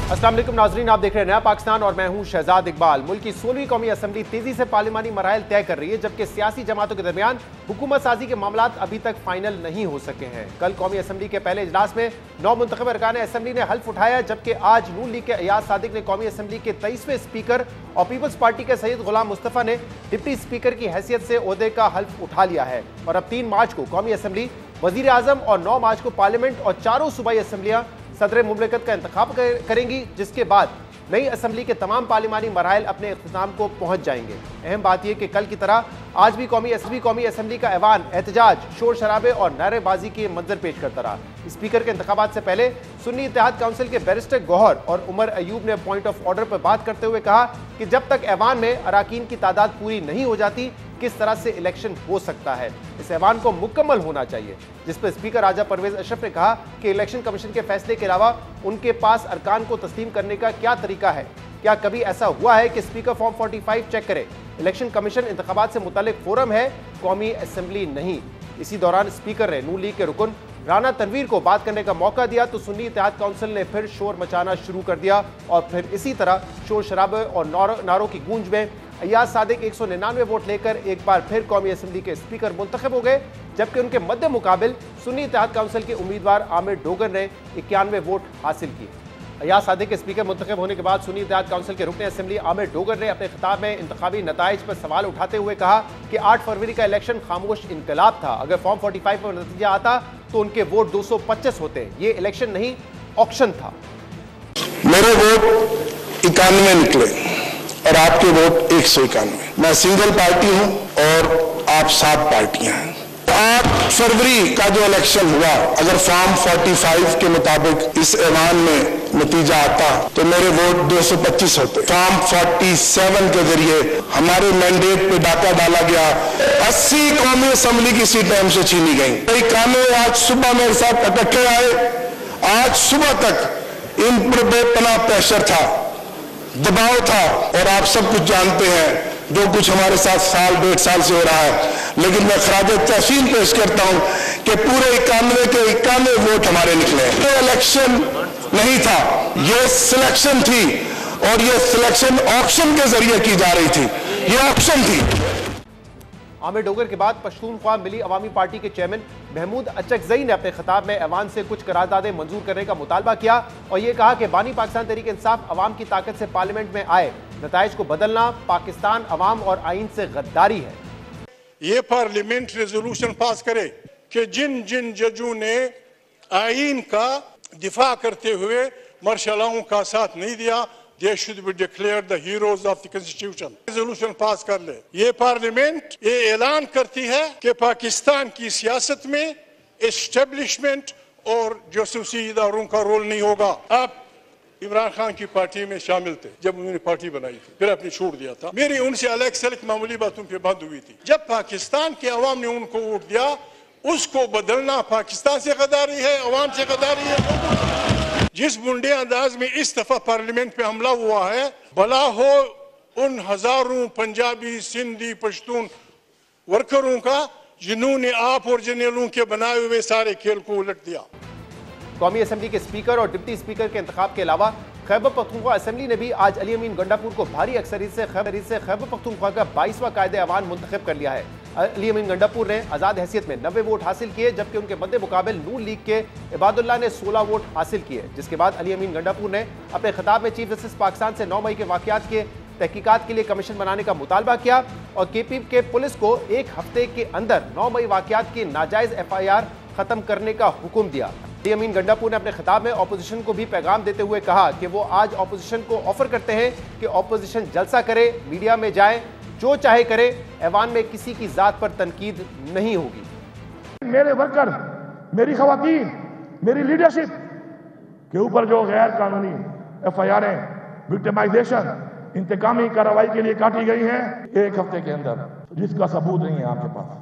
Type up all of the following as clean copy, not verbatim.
अस्सलाम वालेकुम नाजरीन, आप देख रहे हैं नया पाकिस्तान और मैं हूं शहजाद इकबाल। मुल्क की 16वीं कौमी असम्बली तेजी से पार्लिमानी मराहल तय कर रही है, जबकि सियासी जमातों के दरमियान हुकूमत साजी के मामला अभी तक फाइनल नहीं हो सके हैं। कल कौमी असम्बली के पहले इजलास में 9 मुंतखब अरकान असम्बली ने हल्फ उठाया, जबकि आज नून लीग के अयाज सादिक ने कौमी असम्बली के 23वें स्पीकर और पीपल्स पार्टी के सैयद गुलाम मुस्तफा ने डिप्टी स्पीकर की हैसियत से ओहदे का हल्फ उठा लिया है। और अब 3 मार्च को कौमी असम्बली, वजीर आजम और 9 मार्च को पार्लियामेंट और चारों सूबाई असम्बलियां सदर मुमलिकत का इंतखाब करेंगी, जिसके बाद नई असम्बली के तमाम पार्लिमानी मराहल अपने इख्तिताम को पहुंच जाएंगे। अहम बात यह कि कल की तरह आज भी कौमी असम्बली का ऐवान एहतजाज, शोर शराबे और नारेबाजी के मंजर पेश करता रहा। स्पीकर के इंतखाबात से पहले सुन्नी इत्तेहाद काउंसिल के बैरिस्टर गौहर और उमर अयूब ने पॉइंट ऑफ ऑर्डर पर बात करते हुए कहा कि जब तक ऐवान में अराकीन की तादाद पूरी नहीं हो जाती, किस तरह से इलेक्शन हो सकता है। इस ऐवान को मुकम्मल होना चाहिए, जिस पर स्पीकर राजा परवेज अशरफ ने कहा कि इलेक्शन कमीशन के फैसले के अलावा उनके पास अरकान को तस्लीम करने का क्या तरीका है। क्या कभी ऐसा हुआ है कि स्पीकर फॉर्म 45 चेक करे? इलेक्शन कमीशन इंतखाबात से मुतालिक फोरम है, कौमी असम्बली नहीं। इसी दौरान स्पीकर ने नून लीग के रुकन राना तनवीर को बात करने का मौका दिया तो सुन्नी इत्तेहाद काउंसिल ने फिर शोर मचाना शुरू कर दिया और फिर इसी तरह शोर शराबे और नारों की गूंज में अयाज सादिक 199 वोट लेकर एक बार फिर कौमी असम्बली के स्पीकर मुंतखब हो गए, जबकि उनके मध्य मुकाबिल सुन्नी इत्तेहाद काउंसिल के उम्मीदवार आमिर डोगर ने 91 वोट हासिल किए। अयाज सादिक के स्पीकर मुंतखब होने के बाद सुन्नी इत्तेहाद काउंसिल के रुकन असम्बली आमिर डोगर ने अपने खिताब में इंतखाबी नताइज पर सवाल उठाते हुए कहा कि 8 फरवरी का इलेक्शन खामोश इनकलाब था। अगर फॉर्म 45 पर नतीजा आता तो उनके वोट 225 होते। ये इलेक्शन नहीं, ऑक्शन था। मेरे वोट 91 निकले और आपके वोट 191। मैं सिंगल पार्टी हूं और आप 7 पार्टियां हैं। 8 फरवरी का जो इलेक्शन हुआ, अगर फॉर्म 45 के मुताबिक इस ऐवान में नतीजा आता तो मेरे वोट 225 होते। फॉर्म 47 के जरिए हमारे मैंडेट पे डाका डाला गया, 80 कौमी असम्बली की सीटें हमसे छीनी गई। कई कामे आज सुबह मेरे साथ इकट्ठे आए, आज सुबह तक इन पर बेपनाह प्रेशर था, दबाव था और आप सब कुछ जानते हैं जो कुछ हमारे साथ साल 1.5 साल से हो रहा है। लेकिन मैं खराज तहसीन पेश करता हूं कि पूरे 91 के 91 वोट हमारे निकले। ये इलेक्शन नहीं था, ये सिलेक्शन थी और ये सिलेक्शन ऑक्शन के जरिए की जा रही थी। ये ऑक्शन थी। आमिर डोगर के बाद पश्तूनख्वा मिली अवामी पार्टी के चेयरमैन महमूद अचकजई ने अपने खिताब में ऐवान से कुछ करारदादें मंजूर करने का मुतालबा किया और यह कहा कि बानी पाकिस्तान तहरीक इंसाफ अवाम की ताकत से पार्लियामेंट में आए, नताइज को बदलना पाकिस्तान अवाम और आइन से गद्दारी है। ये पार्लियामेंट रेजोल्यूशन पास करे कि जिन जिन जजों ने आइन का दिफा करते हुए मार्शल का साथ नहीं दिया, they should be declared the heroes of the constitution। Resolution pass कर ले। ये पार्लियामेंट ये ऐलान करती है कि पाकिस्तान की सियासत में एस्टेब्लिशमेंट और जासूसी इदारों का रोल नहीं होगा। आप इमरान खान की पार्टी में शामिल थे जब उन्होंने पार्टी बनाई थी, फिर आपने छोड़ दिया था। मेरी उनसे अलग सलग मामूली बातों पे बंद हुई थी। जब पाकिस्तान के अवाम ने उनको वोट दिया, उसको बदलना पाकिस्तान से गद्दारी है, अवाम से गद्दारी है। जिस मुंडे अंदाज में इस दफा पार्लियामेंट पे हमला हुआ है, भला हो उन हजारों पंजाबी, सिंधी, पश्तून वर्करों का जिन्होंने आप और जर्नलों के बनाए हुए सारे खेल को उलट दिया। कौमी असम्बली के स्पीकर और डिप्टी स्पीकर के इंतखाब के अलावा खैबर पख्तूनख्वा असम्बली ने भी आज अली अमीन गंडापुर को भारी अक्सरियत से खैबर पख्तूनख्वा का 22वां कायदे अवान मुंतखब कर लिया है। अली अमीन गंडापुर ने आज़ाद हैसियत में 90 वोट हासिल किए, जबकि उनके मद्दे मुकाबिल नून लीग के इबादुल्लाह ने 16 वोट हासिल किए। जिसके बाद अली अमीन गंडापुर ने अपने खिताब में चीफ जस्टिस पाकिस्तान से 9 मई के वाक़यात के तहकीकात के लिए कमीशन बनाने का मुतालबा किया और KP के पुलिस को 1 हफ्ते के अंदर 9 मई वाक़यात की नाजायज़ FIR ख़त्म करने का हुक्म दिया। अली अमीन गंडापुर ने अपने खिताब में ऑपोजिशन को भी पैगाम देते हुए कहा कि वो आज ऑपोजिशन को ऑफर करते हैं कि ऑपोजिशन जलसा करे, मीडिया में जाए, जो चाहे करे, ऐवान में किसी की जात पर तनकीद नहीं होगी। मेरे वर्कर, मेरी खवातीन, मेरी लीडरशिप के ऊपर जो गैर कानूनी FIR, विक्टिमाइजेशन, इंतकामी कार्रवाई के लिए काटी गई है 1 हफ्ते के अंदर, जिसका सबूत नहीं है आपके पास,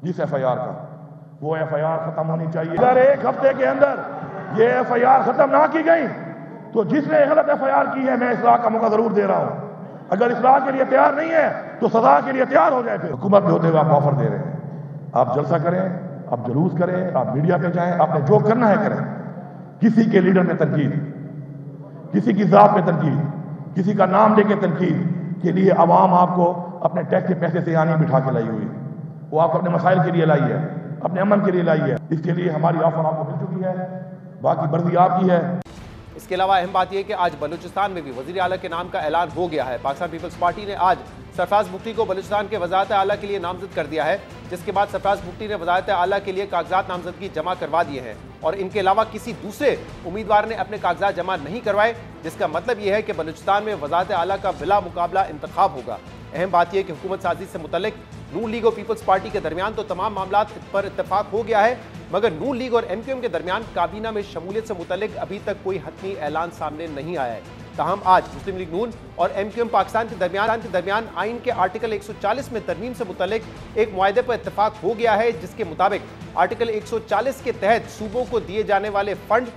जिस FIR का, वो FIR खत्म होनी चाहिए। अगर 1 हफ्ते के अंदर ये FIR खत्म ना की गई तो जिसने गलत FIR की है, मैं इसलाह का मौका जरूर दे रहा हूं। अगर इसलाह के लिए तैयार नहीं है तो सजा के लिए तैयार हो जाए। फिर हुकूमत में होते हुए आप ऑफर दे रहे हैं, आप जलसा करें, आप जुलूस करें, आप मीडिया पे जाएं, आपने जो करना है करें। किसी के लीडर में तनकीद, किसी की जात पे तनकीद, किसी का नाम लेके तनकीद के लिए अवाम आपको अपने टैक्स के पैसे से यानी बिठा के लाई हुई। वो आपको अपने मसाइल के लिए लाई है, अपने अमन के लिए लाई है। इसके लिए हमारी ऑफर आपको मिल चुकी है, बाकी मर्जी आपकी है। इसके अलावा अहम बात यह कि आज बलूचिस्तान में भी वजीर आला के नाम का ऐलान हो गया है। पाकिस्तान पीपल्स पार्टी ने आज सरफराज बुगटी को बलूचिस्तान के वज़ारत आला के लिए नामजद कर दिया है, जिसके बाद सरफराज बुगटी ने वज़ारत आला के लिए कागजात नामजदगी जमा करवा दिए हैं और इनके अलावा किसी दूसरे उम्मीदवार ने अपने कागजात जमा नहीं करवाए, जिसका मतलब यह है कि बलूचिस्तान में वज़ारत आला का बिला मुकाबला इंतखाब होगा। अहम बात यह है कि हुकूमत साजी से मुतल्लिक नून लीग और पीपल्स पार्टी के दरमियान तो तमाम मामला पर इत्तेफाक हो गया है, मगर नून लीग और MQM के दरमियान काबीना में शमूलियत से मुतल्लिक अभी तक कोई हतमी ऐलान सामने नहीं आया है। ताहम आज मुस्लिम लीग नून और MQM पाकिस्तान के दरमियान आइन के आर्टिकल 140 में तरमीम से मुतल्लिक एक मुआहदे पर इत्तेफाक हो गया है, जिसके मुताबिक आर्टिकल 140 के तहत सूबों को दिए जाने वाले फंड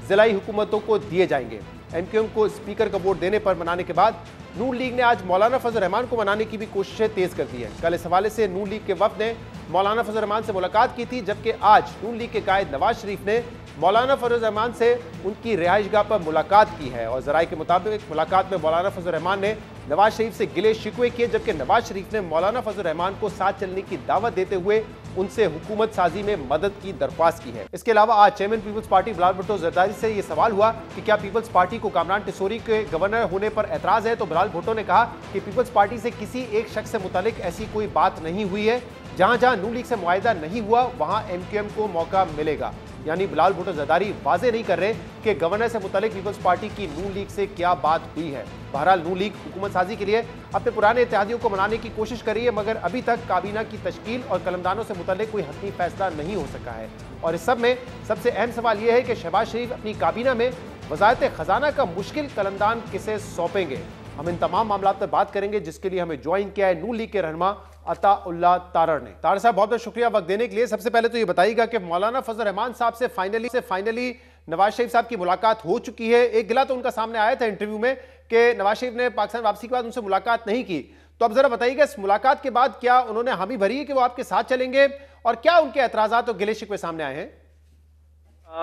जिलाई हुकूमतों को दिए जाएंगे। MQM को स्पीकर का वोट देने पर मनाने के बाद नून लीग ने आज मौलाना फजल रहमान को मनाने की भी कोशिशें तेज कर दी है। कल इस हवाले से नून लीग के वफ्द ने मौलाना फजल रहमान से मुलाकात की थी, जबकि आज नून लीग के कायद नवाज शरीफ ने मौलाना फजल रहमान से उनकी रिहाइशगाह पर मुलाकात की है और जराये के मुताबिक मुलाकात में मौलाना फजल रहमान ने नवाज शरीफ से गिले शिकवे किए, जबकि नवाज शरीफ ने मौलाना फजल रहमान को साथ चलने की दावत देते हुए उनसे हुकूमत साजी में मदद की दरख्वास्त की है। इसके अलावा आज चेयरमैन पीपल्स पार्टी बिलाल भुट्टो जरदारी से यह सवाल हुआ कि क्या पीपल्स पार्टी को कामरान टिसोरी के गवर्नर होने पर एतराज है, तो बिलाल भुट्टो ने कहा कि पीपल्स पार्टी से किसी एक शख्स से मुतालिक ऐसी कोई बात नहीं हुई है। जहां जहां नून लीग से मुआहिदा नहीं हुआ वहां MQM को मौका मिलेगा। यानी बिलाल भुट्टो जरदारी वाजे नहीं कर रहे कि गवर्नर से मुतालिक पीपल्स पार्टी की नून लीग से क्या बात हुई है। बहरहाल नून लीग हुकूमत साजी के लिए अपने पुराने इत्तेहादियों को मनाने की कोशिश कर रही है, मगर अभी तक काबीना की तश्कील और कलमदानों से मुतालिक कोई हतमी फैसला नहीं हो सका है। और इस सब में सबसे अहम सवाल यह है कि शहबाज शरीफ अपनी काबीना में वज़ारत खजाना का मुश्किल कलमदान किसे सौंपेंगे। हम इन तमाम मामलों पर बात करेंगे, जिसके लिए हमें ज्वाइन किया है नून लीग के रहनुमा अताउल्लाह तारड़ ने। तारड़ साहब, बहुत बहुत शुक्रिया वक्त देने के लिए। सबसे पहले तो ये बताइएगा कि मौलाना फजल रहमान साहब से फाइनली नवाज शरीफ साहब की मुलाकात हो चुकी है। एक गिला तो उनका सामने आया था इंटरव्यू में कि नवाज शरीफ ने पाकिस्तान वापसी के बाद उनसे मुलाकात नहीं की, तो अब जरा बताइएगा इस मुलाकात के बाद क्या उन्होंने हामी भरी है कि वो आपके साथ चलेंगे और क्या उनके एतराजात और गिले शिकवे सामने आए हैं?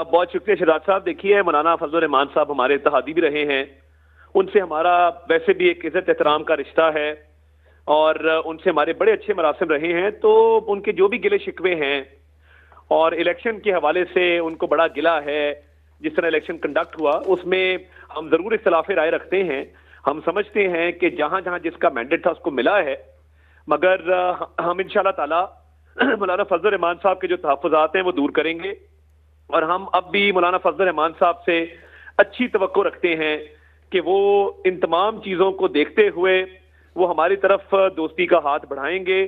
बहुत शुक्रिया शहजाद साहब। देखिए, मौलाना फजल रहमान साहब हमारे इत्तेहादी भी रहे हैं, उनसे हमारा वैसे भी एक इज्जत एहतराम का रिश्ता है और उनसे हमारे बड़े अच्छे मरासिम रहे हैं। तो उनके जो भी गिले शिकवे हैं और इलेक्शन के हवाले से उनको बड़ा गिला है, जिस तरह इलेक्शन कंडक्ट हुआ उसमें हम जरूर इख्तिलाफ राय रखते हैं। हम समझते हैं कि जहां जहां जिसका मैंडेट था उसको मिला है, मगर हम इंशाल्लाह ताला मौलाना फजल रहमान साहब के जो तहफ़्फ़ुज़ात हैं वो दूर करेंगे और हम अब भी मौलाना फजल रहमान साहब से अच्छी तवक्को रखते हैं कि वो इन तमाम चीज़ों को देखते हुए वो हमारी तरफ दोस्ती का हाथ बढ़ाएंगे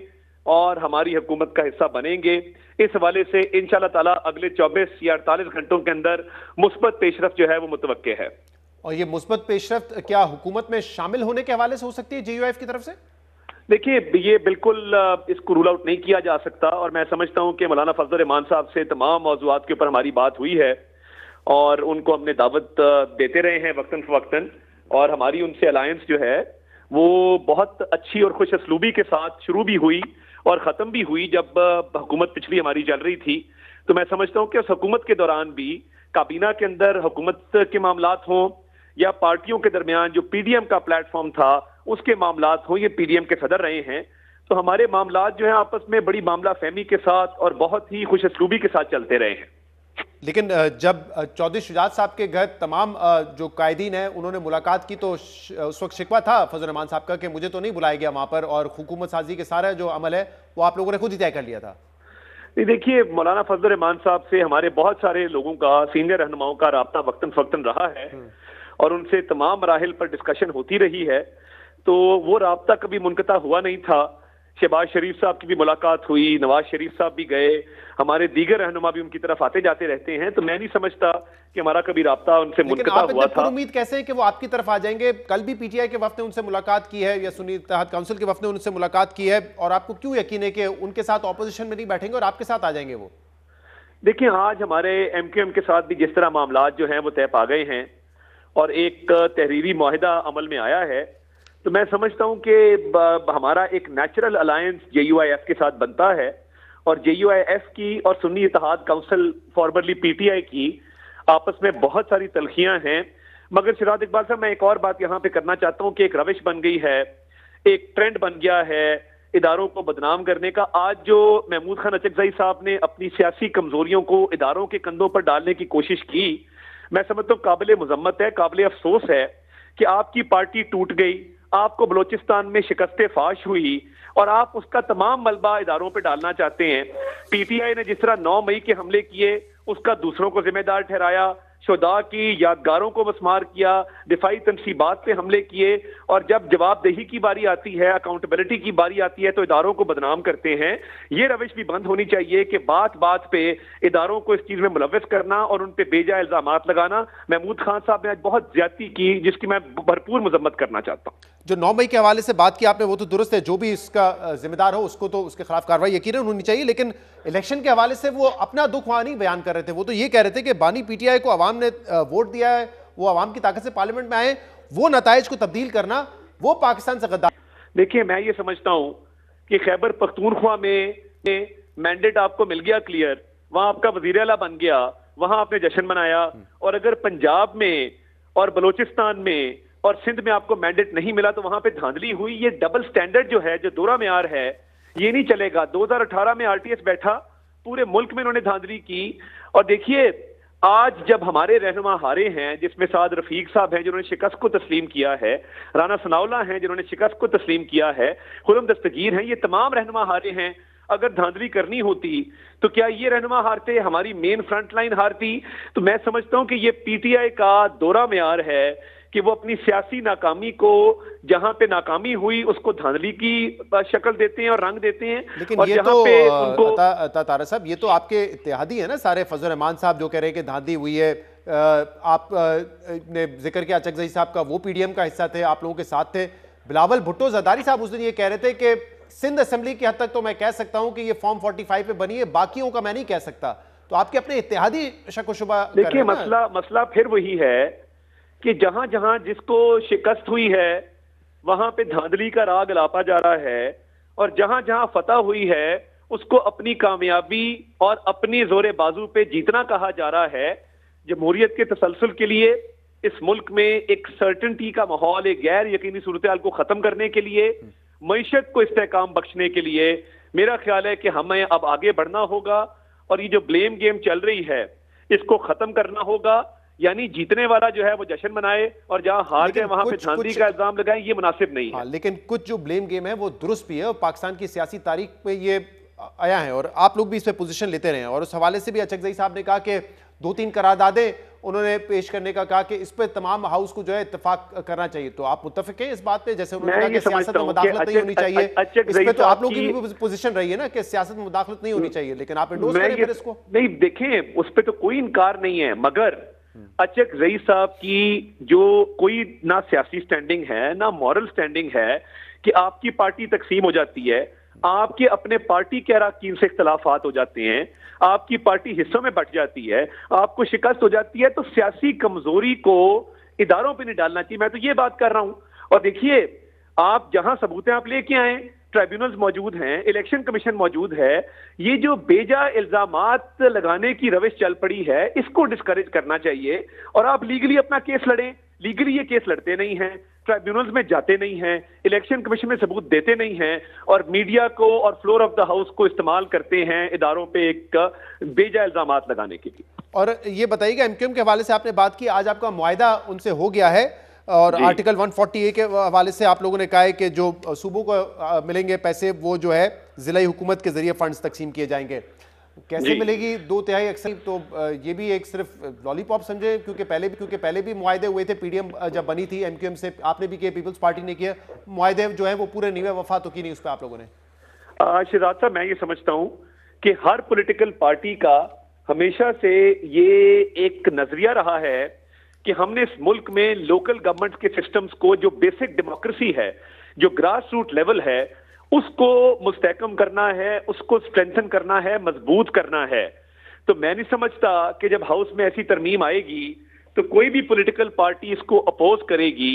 और हमारी हुकूमत का हिस्सा बनेंगे। इस हवाले से इंशाल्लाह ताला अगले 24 या 48 घंटों के अंदर मुस्बत पेशरफ्त जो है वो मुतवक्के है। और ये मुस्बत पेशरफ्त क्या हुकूमत में शामिल होने के हवाले से हो सकती है JUIF की तरफ से? देखिए, ये बिल्कुल इसको रूल आउट नहीं किया जा सकता और मैं समझता हूं कि मौलाना फजल रहमान साहब से तमाम मौज़ूआत के ऊपर हमारी बात हुई है और उनको हमने दावत देते रहे हैं वक्तन फवक्तन, और हमारी उनसे अलायंस जो है वो बहुत अच्छी और खुश असलूबी के साथ शुरू भी हुई और ख़त्म भी हुई जब हुकूमत पिछली हमारी चल रही थी। तो मैं समझता हूं कि उस हुकूमत के दौरान भी काबीना के अंदर हुकूमत के मामलात हों या पार्टियों के दरमियान जो PDM का प्लेटफॉर्म था उसके मामलात हों, ये PDM के सदर रहे हैं, तो हमारे मामलात जो है आपस में बड़ी मामला फहमी के साथ और बहुत ही खुश असलूबी के साथ चलते रहे हैं। लेकिन जब चौधरी शुजात साहब के घर तमाम जो कायदीन हैं उन्होंने मुलाकात की तो उस वक्त शिकवा था फजल रहमान साहब का कि मुझे तो नहीं बुलाया गया वहां पर और हुकूमत साजी के सारा जो अमल है वो आप लोगों ने खुद ही तय कर लिया था। देखिए, मौलाना फजल रहमान साहब से हमारे बहुत सारे लोगों का, सीनियर रहनुमाओं का राब्ता वक्तन फवक्तन रहा है और उनसे तमाम मराहिल पर डिस्कशन होती रही है, तो वो राब्ता कभी मुनक़ता हुआ नहीं था। शहबाज शरीफ साहब की भी मुलाकात हुई, नवाज शरीफ साहब भी गए, हमारे दीगर रहनुमा भी उनकी तरफ आते जाते रहते हैं, तो मैं नहीं समझता कि हमारा कभी राब्ता उनसे मुनक़ता हुआ था। उम्मीद कैसे है कि वो आपकी तरफ आ जाएंगे? कल भी PTI के वफ्द ने उनसे मुलाकात की है या सुन्नी इत्तेहाद काउंसिल के वफ्द ने उनसे मुलाकात की है, और आपको क्यों यकीन है कि उनके साथ ऑपोजिशन में नहीं बैठेंगे और आपके साथ आ जाएंगे वो? देखिए, आज हमारे MQM के साथ भी जिस तरह मामलात जो हैं वो तय पा गए हैं और एक तहरीरी मुआहिदा अमल में आया है, तो मैं समझता हूं कि हमारा एक नेचुरल अलायंस JUIF के साथ बनता है और JUIF की और सुन्नी इत्तेहाद काउंसिल फॉर्मरली PTI की आपस में बहुत सारी तलखियां हैं, मगर सिराज इकबाल साहब, मैं एक और बात यहाँ पे करना चाहता हूँ कि एक रविश बन गई है, एक ट्रेंड बन गया है इदारों को बदनाम करने का। आज जो महमूद खान अचकजई साहब ने अपनी सियासी कमजोरियों को इदारों के कंधों पर डालने की कोशिश की, मैं समझता हूँ काबिल मजम्मत है, काबिल अफसोस है कि आपकी पार्टी टूट गई, आपको बलोचिस्तान में शिकस्त फाश हुई और आप उसका तमाम मलबा इदारों पे डालना चाहते हैं। पीटीआई ने जिस तरह 9 मई के हमले किए उसका दूसरों को जिम्मेदार ठहराया, शुहदा की यादगारों को मस्मार किया, दिफाई तनसीबात पे हमले किए, और जब जवाबदेही की बारी आती है, अकाउंटेबिलिटी की बारी आती है तो इदारों को बदनाम करते हैं। ये रविश भी बंद होनी चाहिए कि बात बात पे इदारों को इस चीज में मुलव्वस करना और उन पे बेजा इल्जामात लगाना। महमूद खान साहब ने आज बहुत ज्यादती की जिसकी मैं भरपूर मजम्मत करना चाहता हूँ। जो 9 मई के हवाले से बात की आपने वो तो दुरुस्त है, जो भी इसका जिम्मेदार हो उसको तो उसके खिलाफ कार्रवाई यकीनन होनी चाहिए, लेकिन इलेक्शन के हवाले से वो अपना दुख वहां नहीं बयान कर रहे थे। वो तो ये कह रहे थे कि बानी पीटीआई को अवाम ने वोट दिया है, वो अवाम की ताकत से पार्लियामेंट में आए, वो नताइज को तब्दील करना वो पाकिस्तान से गद्दार। देखिए, मैं ये समझता हूं कि खैबर पख्तूनख्वा में मैंडेट आपको मिल गया क्लियर, वहां आपका वजीर आला बन गया, वहां आपने जश्न मनाया, और अगर पंजाब में और बलोचिस्तान में और सिंध में आपको मैंडेट नहीं मिला तो वहां पे धांधली हुई। ये डबल स्टैंडर्ड जो है, जो दोहरा मेयार है, ये नहीं चलेगा। 2018 में आरटीएस बैठा, पूरे मुल्क में इन्होंने धांधली की, और देखिए आज जब हमारे रहनुमा हारे हैं, जिसमें साद रफीक साहब हैं जिन्होंने शिकस्त को तस्लीम किया है, राना सनाउल्लाह हैं जिन्होंने शिकस्त को तस्लीम किया है, खुरम दस्तगीर हैं, ये तमाम रहनुमा हारे हैं। अगर धांधली करनी होती तो क्या ये रहनुमा हारते, हमारी मेन फ्रंट लाइन हारती? तो मैं समझता हूं कि ये पीटीआई का दोहरा मेयार है कि वो अपनी सियासी नाकामी को, जहां पे नाकामी हुई उसको धांधली की शक्ल देते हैं और रंग देते हैं। लेकिन और ये जहां तो पे उनको तारा साहब, ये तो आपके इत्तेहादी है ना सारे। फजल रहमान साहब जो कह रहे हैं कि धांधली हुई है, आप ने जिक्र किया अचकजई साहब का, वो पीडीएम का हिस्सा थे, आप लोगों के साथ थे। बिलावल भुट्टो जरदारी साहब उस दिन ये कह रहे थे कि सिंध असेंबली की हद तक तो मैं कह सकता हूं कि ये फॉर्म 45 पे बनी है, बाकियों का मैं नहीं कह सकता। तो आपके अपने इत्तेहादी शक शुबा। देखिए, मसला फिर वही है कि जहां जहां जिसको शिकस्त हुई है वहां पे धांधली का राग लापा जा रहा है, और जहां जहां फतह हुई है उसको अपनी कामयाबी और अपनी जोरे बाजू पे जीतना कहा जा रहा है। जमहूरियत के तसलसल के लिए, इस मुल्क में एक सर्टेनिटी का माहौल, एक गैर यकीनी सूरत हाल को खत्म करने के लिए, मईशत को इस्तेहकाम बख्शने के लिए मेरा ख्याल है कि हमें अब आगे बढ़ना होगा, और ये जो ब्लेम गेम चल रही है इसको खत्म करना होगा। यानी जीतने वाला जो है वो जश्न मनाए और जहां हार गए वहां पे धांधली का इल्जाम लगाए, ये मुनासिब नहीं है। लेकिन कुछ जो ब्लेम गेम है वो दुरुस्त भी है, और पाकिस्तान की सियासी तारीख पे ये आया है, और आप लोग भी इस पे पोजीशन लेते रहे हैं। और उस हवाले से भी अचकजई साहब ने कहा कि 2-3 करारदादें उन्होंने पेश करने का कहा कि इस पे तमाम हाउस को जो है इत्तेफाक करना चाहिए। तो आप मुत्तफिक हैं इस बात पे? जैसे उन्होंने कहा कि सियासत में मुदाखलत नहीं होनी चाहिए, इस पे तो आप लोगों की भी पोजीशन रही है ना कि सियासत में मुदाखलत नहीं होनी चाहिए, लेकिन आप इंडोर्स करें फिर इसको। नहीं, देखें, उस पे तो कोई इनकार नहीं है, मगर अचकजई साहब की जो कोई ना सियासी स्टैंडिंग है ना मॉरल स्टैंडिंग है कि आपकी पार्टी तकसीम हो जाती है, आपके अपने पार्टी के अरकान से इख्तलाफात हो जाते हैं, आपकी पार्टी हिस्सों में बट जाती है, आपको शिकस्त हो जाती है, तो सियासी कमजोरी को इदारों पे नहीं डालना चाहिए। मैं तो ये बात कर रहा हूं। और देखिए, आप जहां सबूतें आप लेके आए, ट्राइब्यूनल्स मौजूद हैं, इलेक्शन कमीशन मौजूद है, ये जो बेजा इल्जामात लगाने की रविश चल पड़ी है इसको डिस्करेज करना चाहिए, और आप लीगली अपना केस लड़ें। लीगली ये केस लड़ते नहीं हैं, ट्राइब्यूनल्स में जाते नहीं हैं, इलेक्शन कमीशन में सबूत देते नहीं हैं, और मीडिया को और फ्लोर ऑफ द हाउस को इस्तेमाल करते हैं इदारों पे एक बेजा इल्जामात लगाने के लिए। और ये बताइएगा, एमक्यूएम के हवाले से आपने बात की, आज आपका मुआहिदा उनसे हो गया है, और आर्टिकल 140A के हवाले से आप लोगों ने कहा है कि जो सूबों को मिलेंगे पैसे वो जो है जिला हुकूमत के जरिए फंड्स तकसीम किए जाएंगे। कैसे मिलेगी 2/3 अक्सर? तो ये भी एक सिर्फ लॉलीपॉप समझे, क्योंकि पहले भी मुआहिदे हुए थे, पीडीएम जब बनी थी एमक्यूएम से, आपने भी किया, पीपल्स पार्टी ने किया, मुआहिदे जो है वो पूरे नीवे वफा तो की नहीं उस पर आप लोगों ने। शहजाद साहब, मैं ये समझता हूं कि हर पॉलिटिकल पार्टी का हमेशा से ये एक नजरिया रहा है कि हमने इस मुल्क में लोकल गवर्नमेंट के सिस्टम्स को, जो बेसिक डेमोक्रेसी है, जो ग्रास रूट लेवल है, उसको मुस्तहकम करना है, उसको स्ट्रेंथन करना है, मजबूत करना है। तो मैं नहीं समझता कि जब हाउस में ऐसी तरमीम आएगी तो कोई भी पॉलिटिकल पार्टी इसको अपोज करेगी।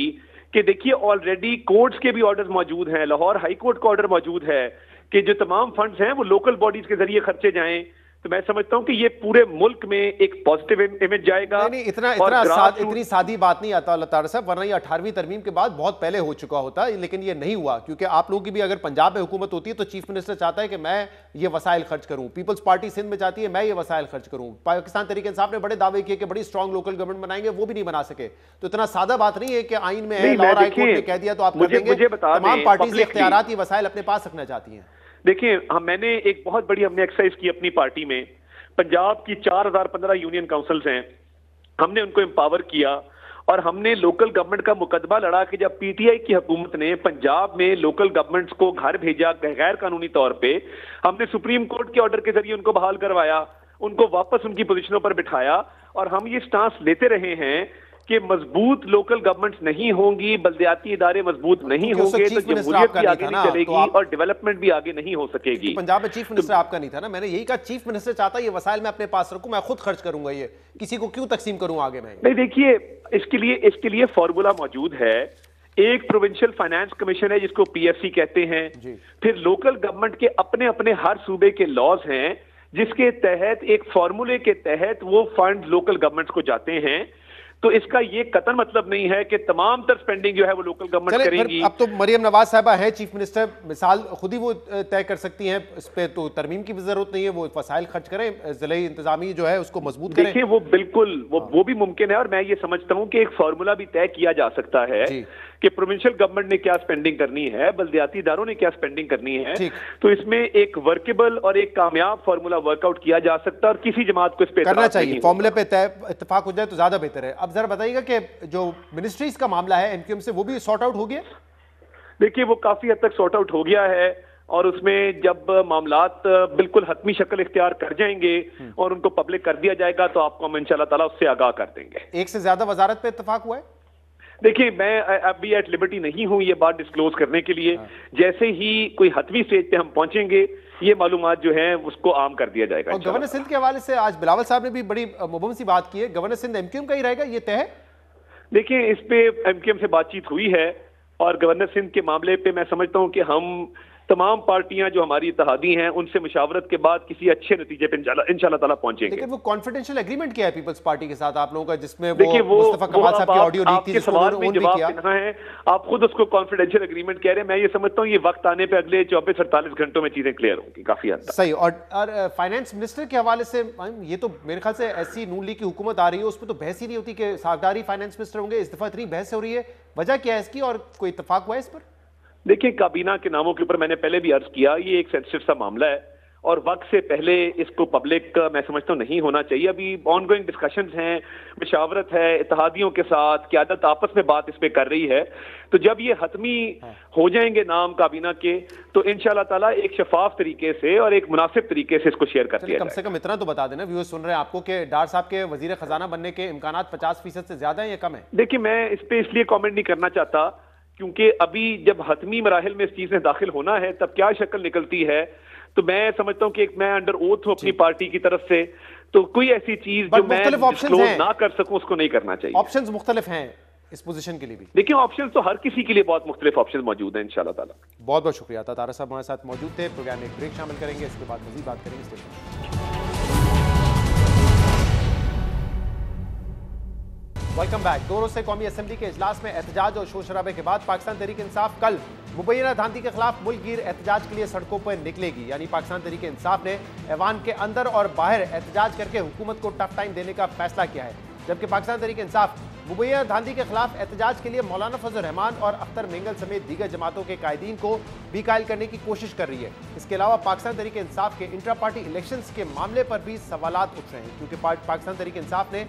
कि देखिए, ऑलरेडी कोर्ट्स के भी ऑर्डर्स मौजूद हैं, लाहौर हाई कोर्ट का ऑर्डर मौजूद है कि जो तमाम फंड्स हैं वो लोकल बॉडीज के जरिए खर्चे जाएं, तो मैं समझता हूं कि ये पूरे मुल्क में एक पॉजिटिव इमेज जाएगा। नहीं, इतनी सादी बात नहीं आता अल्लाह ताला साहब, वरना ये 18वीं तरमीम के बाद बहुत पहले हो चुका होता, लेकिन ये नहीं हुआ क्योंकि आप लोगों की भी अगर पंजाब में हुकूमत होती है तो चीफ मिनिस्टर चाहता है कि मैं ये वसाइल खर्च करूं, पीपल्स पार्टी सिंध में चाहती है मैं ये वसाइल खर्च करूं, पाकिस्तान तहरीक इंसाफ ने बड़े दावे किए कि बड़ी स्ट्रांग लोकल गवर्नमेंट बनाएंगे, वो भी नहीं बना सके। तो इतना सादा बात नहीं है कि आइन में है, लाहौर हाई कोर्ट ने कह दिया तो आप कर देंगे। तमाम पार्टी इख्तियारात ये वसाइल अपने पास रखना चाहती हैं। देखिए मैंने एक बहुत बड़ी हमने एक्सरसाइज की अपनी पार्टी में, पंजाब की 4015 यूनियन काउंसिल्स हैं, हमने उनको एम्पावर किया और हमने लोकल गवर्नमेंट का मुकदमा लड़ा कि जब पीटीआई की हुकूमत ने पंजाब में लोकल गवर्नमेंट्स को घर भेजा गैर कानूनी तौर पे, हमने सुप्रीम कोर्ट के ऑर्डर के जरिए उनको बहाल करवाया, उनको वापस उनकी पोजीशनों पर बिठाया और हम ये स्टांस लेते रहे हैं कि मजबूत लोकल गवर्नमेंट्स नहीं होंगी, बल्दियाती इदारे मजबूत नहीं होंगे तो जमहूरियत भी आगे नहीं चलेगी और डेवलपमेंट भी आगे नहीं हो सकेगी। पंजाब में चीफ मिनिस्टर आपका नहीं था ना, मैंने यही कहा चीफ मिनिस्टर चाहता है ये वसाइल मैं अपने पास रखूं, मैं खुद खर्च करूंगा, ये किसी को क्यों तकसीम करूं आगे मैं? नहीं, देखिए इसके लिए फॉर्मूला मौजूद है। एक प्रोविंशियल फाइनेंस कमीशन है जिसको पीएफसी कहते हैं, फिर लोकल गवर्नमेंट के अपने अपने हर सूबे के लॉज हैं जिसके तहत एक फॉर्मूले के तहत वो फंड लोकल गवर्नमेंट्स को जाते हैं। तो इसका ये कतन मतलब नहीं है कि तमाम तर स्पेंडिंग जो है वो लोकल गवर्नमेंट करेगी। अब तो मरियम नवाज साहिबा है चीफ मिनिस्टर, मिसाल खुद ही वो तय कर सकती हैं, इस पे तो तरमीम की भी जरूरत नहीं है, वो वसाइल खर्च करें, जिले इंतजामी जो है उसको मजबूत करें। देखिए वो बिल्कुल वो भी मुमकिन है और मैं ये समझता हूं कि एक फार्मूला भी तय किया जा सकता है कि प्रोविंशियल गवर्नमेंट ने क्या स्पेंडिंग करनी है, बल्दियाती इदारों ने क्या स्पेंडिंग करनी है, तो इसमें एक वर्केबल और एक कामयाब फार्मूला वर्कआउट किया जा सकता है और किसी जमात को इस पे करना चाहिए, फार्मूले पे तय इत्तेफाक हो जाए तो ज्यादा बेहतर है। अब जरा बताइएगा कि जो मिनिस्ट्रीज का मामला है एमक्यूएम से, वो भी सॉर्ट आउट हो गया? देखिए वो काफी हद तक सॉर्ट आउट हो गया है और उसमें जब मामलात बिल्कुल हतमी शक्ल इख्तियार कर जाएंगे और उनको पब्लिक कर दिया जाएगा तो आपको हम इंशाल्लाह ताला उससे आगाह कर देंगे। एक से ज्यादा वजारत पे इत्तेफाक हुआ है? देखिए मैं अभी एट लिबर्टी नहीं हूं ये बात डिस्क्लोज करने के लिए, जैसे ही कोई हतमी स्टेज पे हम पहुंचेंगे ये मालूमात जो है उसको आम कर दिया जाएगा। और गवर्नर सिंध के हवाले से आज बिलावल साहब ने भी बड़ी मुबहम सी बात की है, गवर्नर सिंध एमक्यूएम का ही रहेगा, ये तय है? देखिए इस पे एमक्यूएम से बातचीत हुई है और गवर्नर सिंध के मामले पे मैं समझता हूं कि हम तमाम पार्टियां जो हमारी इत्तेहादी हैं उनसे मुशावरत के बाद किसी अच्छे नतीजे पे इंशाल्लाह ताला पहुंचेंगे। लेकिन वो कॉन्फिडेंशियल एग्रीमेंट किया है पीपल्स पार्टी के साथ आप लोगों का, जिसमें वो मुस्तफा कमाल साहब की ऑडियो लीक थी, जिसको उन्होंने जवाब देना है, आप खुद उसको कॉन्फिडेंशियल एग्रीमेंट कह रहे हैं। मैं ये समझता हूँ ये वक्त आने पे अगले 24-48 घंटों में चीजें क्लियर होंगी काफी हद तक। सही। और फाइनेंस मिनिस्टर के हवाले से ये तो मेरे ख्याल से ऐसी नून लीग की हुकूमत आ रही है, उसमें तो बहस ही नहीं होती कि सागदारी फाइनेंस मिनिस्टर होंगे, इस दफा इतनी बहस हो रही है, वजह क्या है इसकी और कोई इत्तेफाक हुआ है इस पर? देखिए काबीना के नामों के ऊपर मैंने पहले भी अर्ज किया, ये एक सेंसिटिव सा मामला है और वक्त से पहले इसको पब्लिक मैं समझता हूँ नहीं होना चाहिए। अभी ऑनगोइंग डिस्कशंस हैं, मुशावरत है इत्तेहादियों के साथ, क़यादत आपस में बात इस पे कर रही है, तो जब ये हतमी हो जाएंगे नाम काबीना के तो इंशाल्लाह ताला एक शफाफ तरीके से और एक मुनासिब तरीके से इसको शेयर कर दिया जाएगा। कम से कम इतना तो बता देना, व्यूअर्स सुन रहे हैं आपको, कि डार साहब के वजीर खजाना बनने के इम्कानात 50% से ज्यादा है या कम है? देखिए मैं इस पे इसलिए कॉमेंट नहीं करना चाहता क्योंकि अभी जब हतमी मराहिल में इस चीज में दाखिल होना है तब क्या शक्ल निकलती है, तो मैं समझता हूँ कि मैं अंडर ओथ हूँ अपनी पार्टी की तरफ से, तो कोई ऐसी चीज जो मैं डिस्क्लोज ना कर सकूं उसको नहीं करना चाहिए। ऑप्शंस मुख्तलिफ हैं इस पोजीशन के लिए भी? देखिए ऑप्शंस तो हर किसी के लिए बहुत मुख्तलिफ ऑप्शंस मौजूद हैं इंशाल्लाह ताला। बहुत बहुत शुक्रिया। तारा साहब हमारे साथ मौजूद थे, प्रोग्राम में एक ब्रेक शामिल करेंगे, इसके बाद मजीद बात करेंगे। Welcome back. 2 रोज से कौमी असम्बली के इजलास में एहतजाज और शोर शराबे के बाद पाकिस्तान तहरीक इंसाफ कल मुबैना धांधली के खिलाफ मुल्क गिर एहतजाज के लिए सड़कों पर निकलेगी। यानी पाकिस्तान तहरीक इंसाफ ने ऐवान के अंदर और बाहर एहतजाज करके हुकूमत को टफ टाइम देने का फैसला किया है, जबकि पाकिस्तान तहरीक इंसाफ मुबैना धांधली के खिलाफ एहतजाज के लिए मौलाना फजल रहमान और अख्तर मेंगल समेत दीगर जमातों के कायदीन को भी कायल करने की कोशिश कर रही है। इसके अलावा पाकिस्तान तहरीक इंसाफ के इंट्रा पार्टी इलेक्शंस के मामले पर भी सवालात उठ रहे हैं, क्योंकि पाकिस्तान तहरीक इंसाफ ने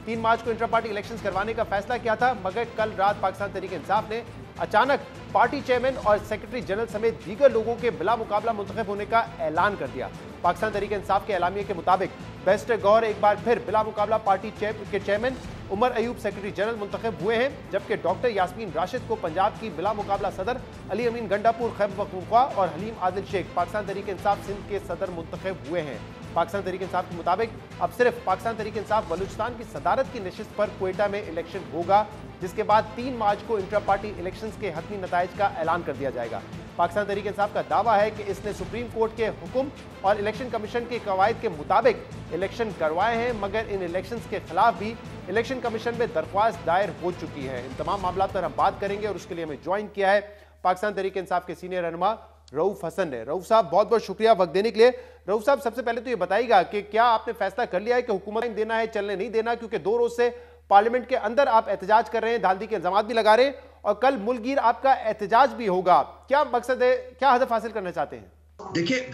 3 मार्च को इंट्रा पार्टी इलेक्शंस करवाने का फैसला किया था, मगर कल रात पाकिस्तान तहरीक इंसाफ ने अचानक पार्टी चेयरमैन और सेक्रेटरी जनरल समेत दीगर लोगों के बिला मुकाबला मुंतखब होने का ऐलान कर दिया। पाकिस्तान तहरीक इंसाफ के एलामिये के मुताबिक बैरिस्टर गौहर एक बार फिर बिला मुकाबला पार्टी के chairman, Umar Ayub secretary general मुंतखब हुए हैं, जबकि डॉक्टर यास्मीन राशिद को पंजाब की बिला मुकाबला सदर, अली अमीन गंडापुर खैबर पख्तूनख्वा और हलीम आदिल शेख पाकिस्तान तहरीक इंसाफ सिंध के सदर मुंतखब हुए हैं। पाकिस्तान तहरीक इंसाफ के मुताबिक अब सिर्फ पाकिस्तान तहरीक इंसाफ बलूचिस्तान की सदारत की नशिस्त पर क्वेटा में इलेक्शन होगा, जिसके बाद 3 मार्च को इंट्रा पार्टी इलेक्शंस के हतमी नताइज का ऐलान कर दिया जाएगा। पाकिस्तान तहरीक इंसाफ का दावा है कि इसने सुप्रीम कोर्ट के हुक्म और इलेक्शन कमीशन के कवायद के मुताबिक इलेक्शन करवाए हैं, मगर इन इलेक्शंस के खिलाफ भी इलेक्शन कमीशन में दरख्वास्त दायर हो चुकी है। इन तमाम मामलों पर हम बात करेंगे और उसके लिए हमें ज्वाइन किया है पाकिस्तान तहरीक इंसाफ के सीनियर रहनुमा रऊफ हसन ने। रऊफ साहब, बहुत बहुत शुक्रिया वक्त देने के लिए। रऊफ साहब, सबसे पहले तो ये बताइएगा कि क्या आपने फैसला कर लिया है कि हुकूमत देना है, चलने नहीं देना, क्योंकि 2 रोज से पार्लियामेंट के अंदर आप एहतजाज कर रहे हैं, धांधली के इल्जाम भी लगा रहे हैं और कल मुल्कगीर आपका एहतजाज भी होगा। क्या मकसद है, क्या हदफ हासिल करना चाहते हैं? देखिए,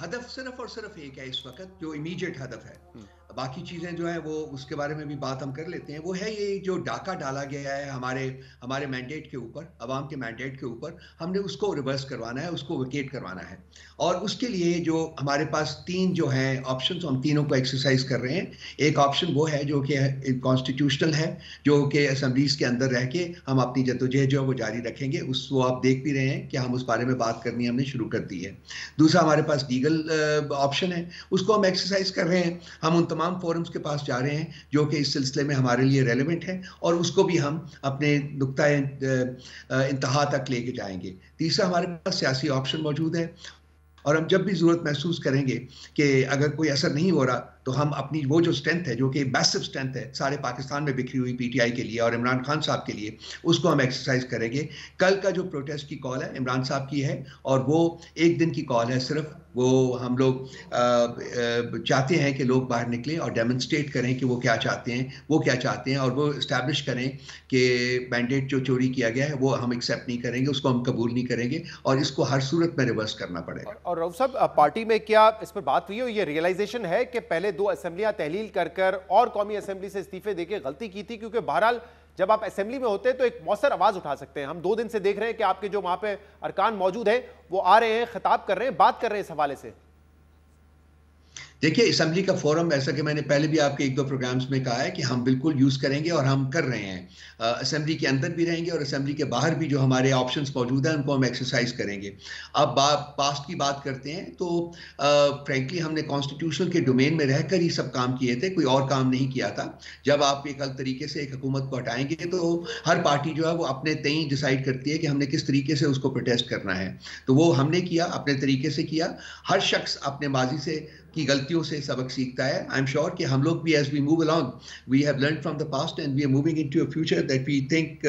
हदफ सिर्फ और सिर्फ एक है इस वक्त, जो इमीडिएट हदफ है। बाकी चीजें जो है वो उसके बारे में भी बात हम कर लेते हैं। वो है ये जो डाका डाला गया है हमारे मैंडेट के ऊपर, अवाम के मैंडेट के ऊपर, हमने उसको रिवर्स करवाना है, उसको वेकेट करवाना है। और उसके लिए जो हमारे पास 3 जो है ऑप्शंस, हम तीनों को एक्सरसाइज कर रहे हैं। एक ऑप्शन वो है जो कि कॉन्स्टिट्यूशनल है, जो कि असेंबलीज के अंदर रह के हम अपनी जद्दोजहद जो है वो जारी रखेंगे। उसको आप देख भी रहे हैं कि हम उस बारे में बात करनी हमने शुरू कर दी है। दूसरा हमारे पास लीगल ऑप्शन है, उसको हम एक्सरसाइज कर रहे हैं। हम उन तमाम फोरम्स के पास जा रहे हैं जो कि इस सिलसिले में हमारे लिए रेलेवेंट है और उसको भी हम अपने नुक्ता इंतहा तक लेके जाएंगे। तीसरा हमारे पास सियासी ऑप्शन मौजूद है और हम जब भी जरूरत महसूस करेंगे कि अगर कोई असर नहीं हो रहा तो हम अपनी वो जो स्ट्रेंथ है, जो कि मैसिव स्ट्रेंथ है सारे पाकिस्तान में बिखरी हुई पीटीआई के लिए और इमरान खान साहब के लिए, उसको हम एक्सरसाइज करेंगे। कल का जो प्रोटेस्ट की कॉल है इमरान साहब की है और वो 1 दिन की कॉल है सिर्फ। वो हम लोग चाहते हैं कि लोग बाहर निकलें और डेमोन्स्ट्रेट करें कि वो क्या चाहते हैं और वो इस्टेब्लिश करें कि मैंडेट जो चोरी किया गया है वो हम एक्सेप्ट नहीं करेंगे, उसको हम कबूल नहीं करेंगे और इसको हर सूरत में रिवर्स करना पड़ेगा। और रऊफ साहब, पार्टी में क्या इस पर बात हुई हो, ये रियलाइजेशन है कि पहले 2 असेंबलियां तहलील कर और कौमी असेंबली से इस्तीफे देके गलती की थी? क्योंकि बहरहाल जब आप असेंबली में होते हैं तो एक मौसर आवाज उठा सकते हैं। हम 2 दिन से देख रहे हैं कि आपके जो वहां पे अरकान मौजूद हैं वो आ रहे हैं, खिताब कर रहे हैं, बात कर रहे हैं इस हवाले से। देखिए, असेंबली का फोरम, ऐसा कि मैंने पहले भी आपके 1-2 प्रोग्राम्स में कहा है कि हम बिल्कुल यूज करेंगे और हम कर रहे हैं। असेंबली के अंदर भी रहेंगे और असेंबली के बाहर भी जो हमारे ऑप्शंस मौजूद हैं उनको हम एक्सरसाइज करेंगे। अब पास्ट की बात करते हैं तो फ्रेंकली हमने कॉन्स्टिट्यूशनल के डोमेन में रहकर ही सब काम किए थे, कोई और काम नहीं किया था। जब आप एक अलग तरीके से एक हुकूमत को हटाएंगे तो हर पार्टी जो है वो अपने तय डिसाइड करती है कि हमने किस तरीके से उसको प्रोटेस्ट करना है। तो वो हमने किया, अपने तरीके से किया। हर शख्स अपने माजी से की गलतियों से सबक सीखता है। आई एम श्योर कि हम लोग भी as we move along we have learned from the past and we are moving into a future that we think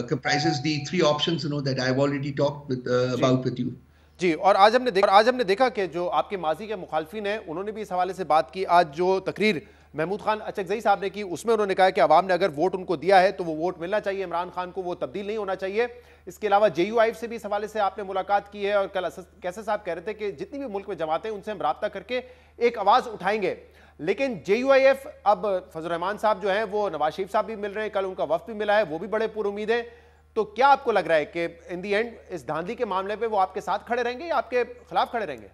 comprises the 3 options that I have already talked about with you. जी, और आज हमने देखा कि जो आपके माजी के मुखालफिन हैं उन्होंने भी इस हवाले से बात की। आज जो तकरीर महमूद खान अचकजई साहब ने की उसमें उन्होंने कहा कि अवाम ने अगर वोट उनको दिया है तो वो वोट मिलना चाहिए इमरान खान को, वो तब्दील नहीं होना चाहिए। इसके अलावा JUIF से भी इस हवाले से आपने मुलाकात की है और कल कैसे साहब कह रहे थे कि जितनी भी मुल्क में जमातें उनसे हम राब्ता करके एक आवाज़ उठाएंगे। लेकिन JUIF, अब फजल रहमान साहब जो हैं वो नवाज शरीफ साहब भी मिल रहे हैं, कल उनका वफ्द भी मिला है, वो भी बड़े पुरुमीद हैं। तो क्या आपको लग रहा है कि इन दी एंड इस धांधली के मामले पे वो आपके साथ खड़े रहेंगे या आपके खिलाफ खड़े रहेंगे?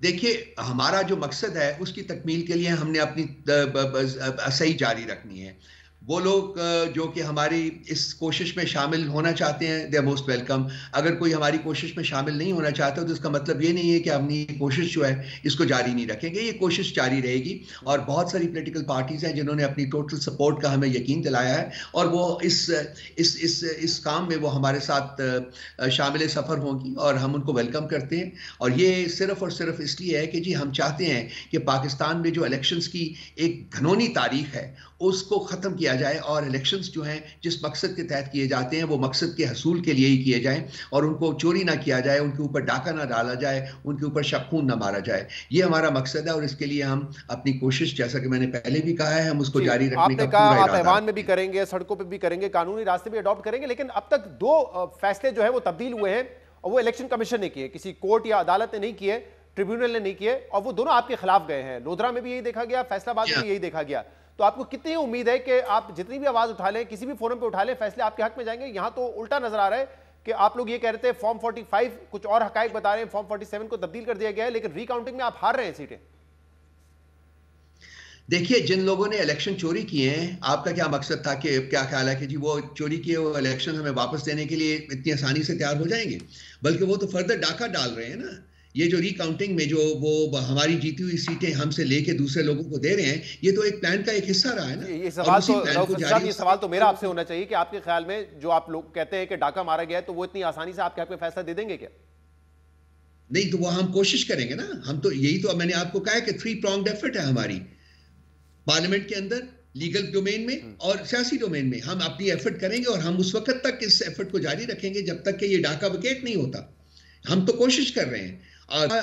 देखिए, हमारा जो मकसद है उसकी तकमील के लिए हमने अपनी सही जारी रखनी है। वो लोग जो कि हमारी इस कोशिश में शामिल होना चाहते हैं, दे आर मोस्ट वेलकम। अगर कोई हमारी कोशिश में शामिल नहीं होना चाहता तो इसका मतलब ये नहीं है कि अपनी कोशिश जो है इसको जारी नहीं रखेंगे। ये कोशिश जारी रहेगी और बहुत सारी पॉलिटिकल पार्टीज हैं जिन्होंने अपनी टोटल सपोर्ट का हमें यकीन दिलाया है और वो इस काम में वो हमारे साथ शामिल सफ़र होंगी और हम उनको वेलकम करते हैं। और ये सिर्फ और सिर्फ इसलिए है कि जी हम चाहते हैं कि पाकिस्तान में जो इलेक्शंस की एक घनौनी तारीख है उसको ख़त्म किया जाए और इलेक्शंस जो हैं जिस मकसद के तहत किए जाते हैं वो मकसद के हसूल के लिए ही किए जाएं और उनको चोरी ना किया जाए, उनके ऊपर डाका ना डाला जाए, उनके ऊपर शबखून ना मारा जाए। ये हमारा मकसद है और इसके लिए हम अपनी कोशिश, जैसा कि मैंने पहले भी कहा है, हम उसको जारी रखने का पूरा इरादा। आप ऐवान में भी करेंगे, सड़कों पर भी करेंगे, कानूनी रास्ते भी अडॉप्ट करेंगे, लेकिन अब तक 2 फैसले जो है वो तब्दील हुए हैं और वो इलेक्शन कमीशन ने किए, किसी कोर्ट या अदालत ने नहीं किए, ट्रिब्यूनल ने नहीं किए और वो दोनों आपके खिलाफ गए हैं। लोधरा में भी यही देखा गया, फैसलाबाद में भी यही देखा गया। तो आपको कितनी उम्मीद है कि आप जितनी भी आवाज उठा लें, किसी भी फोरम पे उठा लें, फैसले आपके हक में जाएंगे? यहां तो उल्टा नजर आ रहा है कि आप लोग ये कह रहे थे फॉर्म 45 कुछ और हकायक बता रहे हैं, फॉर्म 47 को तब्दील कर दिया गया है, लेकिन रिकाउंटिंग में आप हार रहे हैं सीटें। देखिए, जिन लोगों ने इलेक्शन चोरी किए हैं, आपका क्या मकसद था कि क्या ख्याल है कि जी वो चोरी किए वो इलेक्शन हमें वापस देने के लिए इतनी आसानी से तैयार हो जाएंगे? बल्कि वो तो फर्दर डाका डाल रहे हैं ना। ये जो रिकाउंटिंग में जो वो हमारी जीती हुई सीटें हमसे लेके दूसरे लोगों को दे रहे हैं, ये तो एक प्लान का एक हिस्सा रहा है ना। ये सवाल तो रऊफ साहब, ये सवाल तो मेरा आपसे होना चाहिए कि आपके ख्याल में जो आप लोग कहते हैं कि डाका मारा गया है, तो वो इतनी आसानी से आपके हक में फैसला दे देंगे क्या? नहीं, तो वो हम कोशिश करेंगे ना। हम तो यही तो मैंने आपको कहा है कि 3 pronged एफर्ट है हमारी, पार्लियामेंट के अंदर, लीगल डोमेन में और सियासी डोमेन में। हम अपनी एफर्ट करेंगे और हम उस वक्त तक इस एफर्ट को जारी रखेंगे जब तक कि ये डाका विकेट नहीं होता। हम तो कोशिश कर रहे हैं।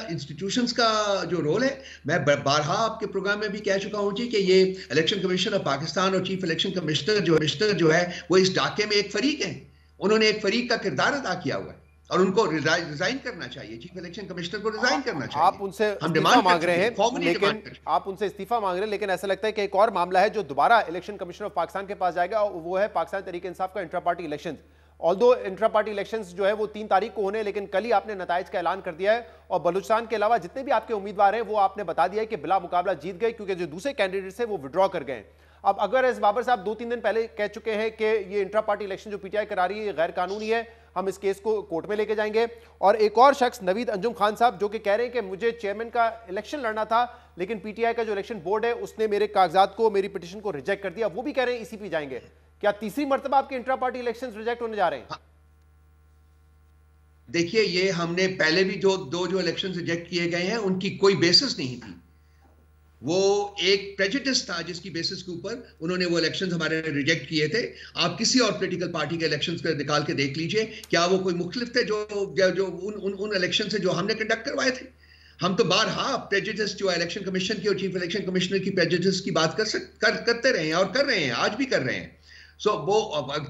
इंस्टीट्यूशंस का जो रोल है, मैं बारहा आपके प्रोग्राम में भी कह चुका हूं जी कि ये इलेक्शन कमीशन ऑफ पाकिस्तान और चीफ इलेक्शन कमिश्नर जो है वो इस डाके में एक फरीक है। उन्होंने एक फरीक का किरदार अदा किया हुआ है और उनको रिजाइन करना चाहिए। चीफ इलेक्शन कमिश्नर को रिजाइन करना चाहिए। आप उनसे इस्तीफा मांग रहे हैं, लेकिन आप उनसे इस्तीफा मांग रहे हैं, लेकिन ऐसा लगता है कि एक और मामला है जो दोबारा इलेक्शन कमिश्नर ऑफ पाकिस्तान के पास जाएगा, वो है पाकिस्तान तहरीक इंसाफ का intra party election. Although intra party elections जो है वो 3 तारीख को होने, लेकिन कल ही आपने नताइज का ऐलान कर दिया है और बलूचिस्तान के अलावा जितने भी आपके उम्मीदवार हैं वो आपने बता दिया है कि बिला मुकाबला जीत गए, क्योंकि जो दूसरे कैंडिडेट्स हैं वो विड्रॉ कर गए। अब अगर इस बाबर साहब 2-3 दिन पहले कह चुके हैं कि ये इंट्रा पार्टी इलेक्शन जो पीटीआई करा रही है ये गैर कानूनी है, हम इस केस को कोर्ट में लेके जाएंगे। और एक और शख्स नवीद अंजुम खान साहब जो कि कह रहे हैं कि मुझे चेयरमैन का इलेक्शन लड़ना था, लेकिन पीटीआई का जो इलेक्शन बोर्ड है उसने मेरे कागजात को, मेरी पिटीशन को रिजेक्ट कर दिया, वो भी कह रहे हैं ईसीपी जाएंगे। क्या तीसरी मर्तबा आपके इंट्रा पार्टी इलेक्शन रिजेक्ट होने जा रहे हैं? देखिए, ये हमने पहले भी जो इलेक्शन रिजेक्ट किए गए हैं उनकी कोई बेसिस नहीं थी। वो एक प्रेजुडिस था जिसकी बेसिस के ऊपर उन्होंने वो इलेक्शंस हमारे रिजेक्ट किए थे। आप किसी और पॉलिटिकल पार्टी के इलेक्शंस को निकाल के देख लीजिए, क्या वो कोई मुख्तलिफ थे जो उन इलेक्शन से जो हमने कंडक्ट करवाए थे। हम तो बारहा प्रेजुडिस जो इलेक्शन कमीशन की और चीफ इलेक्शन कमिश्नर की प्रेजुडिस की बात करते रहे हैं और कर रहे हैं, आज भी कर रहे हैं। सो वो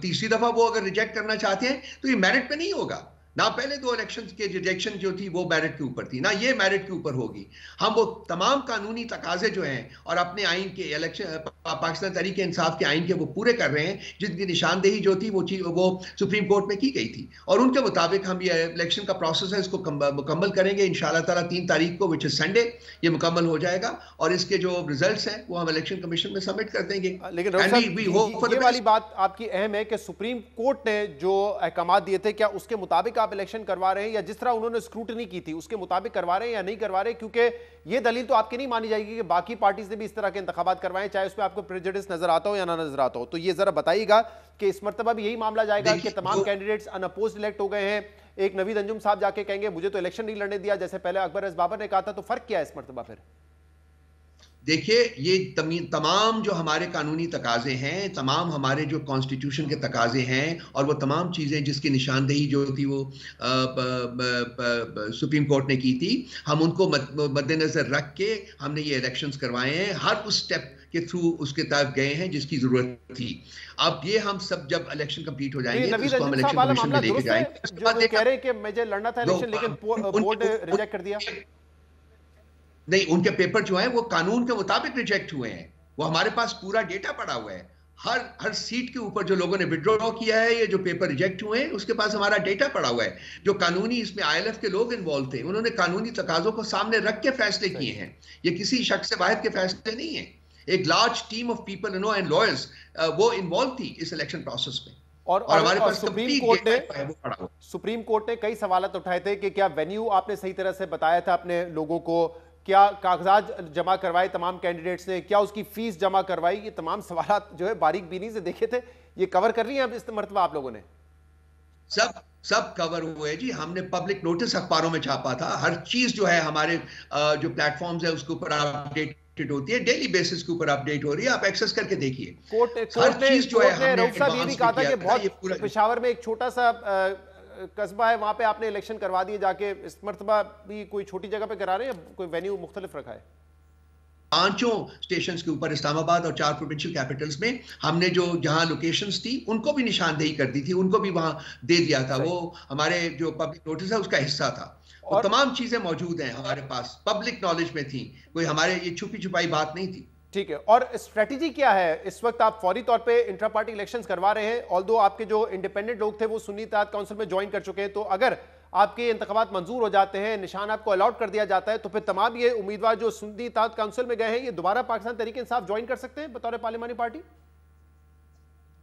तीसरी दफा वो अगर रिजेक्ट करना चाहते हैं तो ये मेरिट पे नहीं होगा ना। पहले 2 इलेक्शंस के रिजेक्शन जो थी वो मेरिट के ऊपर थी ना, ये मेरिट के ऊपर होगी। हम वो तमाम कानूनी तकाजे जो हैं और अपने आइन के इलेक्शन पाकिस्तान तहरीक इंसाफ के आइन के वो पूरे कर रहे हैं, जिनकी निशानदेही जो थी वो सुप्रीम कोर्ट में की गई थी और उनके मुताबिक हम ये इलेक्शन का प्रोसेस है इसको मुकम्मल करेंगे इंशाअल्लाह ताला। 3 तारीख को विच इज संडे ये मुकम्मल हो जाएगा और इसके जो रिजल्ट्स हैं वो हम इलेक्शन कमीशन में सबमिट कर देंगे। लेकिन ये वाली बात आपकी अहम है कि सुप्रीम कोर्ट ने जो अहकाम दिए थे, क्या उसके मुताबिक इलेक्शन करवा रहे हैं या जिस तरह उन्होंने स्क्रूटनी की थी उसके मुताबिक करवा रहे हैं या नहीं करवा रहे? क्योंकि ये दलील तो आपकी नहीं मानी जाएगी कि बाकी पार्टीज ने भी इस तरह के इंतखाबात करवाए, चाहे उसमें आपको प्रेजुडिस नजर आता हो या ना नजर आता हो। तो ये जरा बताइएगा कि इस मर्तबा भी यही मामला जाएगा कि तमाम कैंडिडेट्स अनअपोज्ड इलेक्ट हो गए हैं। एक नवीद अंजुम साहब जाके कहेंगे मुझे तो इलेक्शन नहीं लड़ने दिया, जैसे पहले अकबर एस बाबर ने कहा था। तो फर्क क्या है इस मर्तबा फिर? देखिए, ये तमाम जो हमारे कानूनी तकाजे हैं, तमाम हमारे जो कॉन्स्टिट्यूशन के तकाजे हैं और वो तमाम चीज़ें जिसकी निशानदेही जो थी वो सुप्रीम कोर्ट ने की थी, हम उनको मद्देनजर रख के हमने ये इलेक्शंस करवाए हैं। हर उस स्टेप के थ्रू उसके तहत गए हैं जिसकी जरूरत थी। अब ये हम सब जब इलेक्शन कंप्लीट हो जाएंगे तो इसको हम इलेक्शन कमीशन में लेके जाएंगे। जो कह रहे हैं कि मुझे लड़ना था इलेक्शन लेकिन बोर्ड ने रिजेक्ट कर दिया। नहीं, उनके पेपर जो हैं वो कानून के मुताबिक रिजेक्ट हुए हैं। वो हमारे पास पूरा डेटा पड़ा हुआ है। हर सीट के ऊपर जो लोगों ने विड्रॉ किया है, ये जो पेपर रिजेक्ट हुए हैं, उसके पास हमारा डेटा पड़ा हुआ है। जो कानूनी इसमें आईएलएफ के लोग इन्वॉल्व थे, उन्होंने कानूनी तकाजों को सामने रख के फैसले किए हैं। ये किसी शख्स से वाहिद के फैसले नहीं है। एक large team of people and lawyers वो इन्वॉल्व थी इस इलेक्शन प्रोसेस में। और हमारे पास सुप्रीम कोर्ट ने कई सवाल उठाए थे कि क्या वेन्यू आपने सही तरह से बताया था अपने लोगों को, क्या कागजात जमा करवाए तमाम कैंडिडेट्स ने, क्या उसकी फीस जमा करवाई, ये तमाम सवाल जो है बारीक बीनी से देखे थे, ये कवर कर लिए अब इस मर्तबा आप लोगों ने? सब कवर हुए जी। हमने पब्लिक नोटिस अखबारों में छापा था। हर चीज जो है हमारे जो प्लेटफॉर्म्स है उसके ऊपर अपडेट होती है, डेली बेसिस के ऊपर अपडेट हो रही है। आप एक्सेस करके देखिए। हर चीज जो है हमने ये भी कहा था कि बहुत पेशावर में एक छोटा सा कस्बा है, वहां पे आपने इलेक्शन करवा दिए जाके, इस मर्तबा भी कोई छोटी जगह पे करा रहे हैं, कोई वेन्यू मुख्तलिफ रखा है? 5 स्टेशंस के ऊपर इस्लामाबाद और 4 प्रोविंशियल कैपिटल्स में हमने जो जहां लोकेशंस थी उनको भी निशानदेही कर दी थी, उनको भी वहां दे दिया था। वो हमारे जो पब्लिक नोटिस है उसका हिस्सा था। और तमाम चीजें मौजूद हैं हमारे पास, पब्लिक नॉलेज में थी, कोई हमारे ये छुपी छुपाई बात नहीं थी। ठीक है। और स्ट्रेटेजी क्या है इस वक्त? आप फौरी तौर पे इंट्रा पार्टी इलेक्शंस करवा रहे हैं, ऑल्दो आपके जो इंडिपेंडेंट लोग थे वो सुन्नी इत्तेहाद काउंसिल में ज्वाइन कर चुके हैं, तो अगर आपके इंतखाबात मंजूर हो जाते हैं, निशान आपको अलॉट कर दिया जाता है, तो फिर तमाम ये उम्मीदवार जो सुन्नी इत्तेहाद काउंसिल में गए हैं ये दोबारा पाकिस्तान तहरीक इंसाफ ज्वाइन कर सकते हैं बतौर पार्लिमानी पार्टी?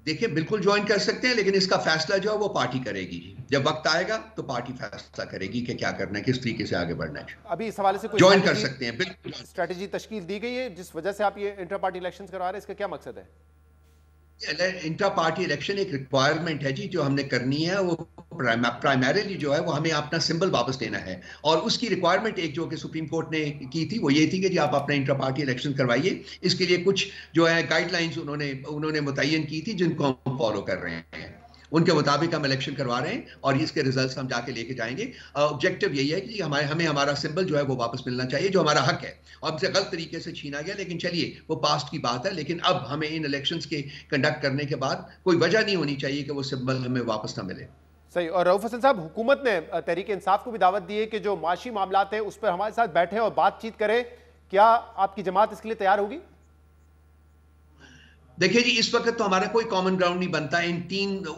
देखिए बिल्कुल ज्वाइन कर सकते हैं, लेकिन इसका फैसला जो है वो पार्टी करेगी। जब वक्त आएगा तो पार्टी फैसला करेगी कि क्या करना है, किस तरीके से आगे बढ़ना है। अभी इस हवाले से कोई ज्वाइन कर सकते हैं, बिल्कुल स्ट्रेटेजी तश्कील दी गई है जिस वजह से आप ये इंटर पार्टी इलेक्शंस करवा रहे हैं, इसका क्या मकसद है? इंटर पार्टी इलेक्शन एक रिक्वायरमेंट है जी, जो हमने करनी है। वो प्राइमरीली जो है वो हमें अपना सिंबल वापस लेना है, और उसकी रिक्वायरमेंट एक जो कि सुप्रीम कोर्ट ने की थी वो ये थी कि जी आप अपना इंटर पार्टी इलेक्शन करवाइए। इसके लिए कुछ जो है गाइडलाइंस उन्होंने मुतय्यन की थी, जिनको हम फॉलो कर रहे हैं। उनके मुताबिक हम इलेक्शन करवा रहे हैं और इसके रिजल्ट्स हम जाके लेके जाएंगे। ऑब्जेक्टिव यही है कि हमें हमारा सिंबल जो है वो वापस मिलना चाहिए, जो हमारा हक है। हमसे गलत तरीके से छीना गया, लेकिन चलिए वो पास्ट की बात है। लेकिन अब हमें इन इलेक्शंस के कंडक्ट करने के बाद कोई वजह नहीं होनी चाहिए कि वो सिंबल हमें वापस ना मिले। सही। और रऊफ हसन साहब, हुकूमत ने तहरीक इंसाफ को भी दावत दी है कि जो माशी मामलात हैं उस पर हमारे साथ बैठे और बातचीत करें। क्या आपकी जमात इसके लिए तैयार होगी? देखिए जी, इस वक्त तो हमारा कोई कॉमन ग्राउंड नहीं बनता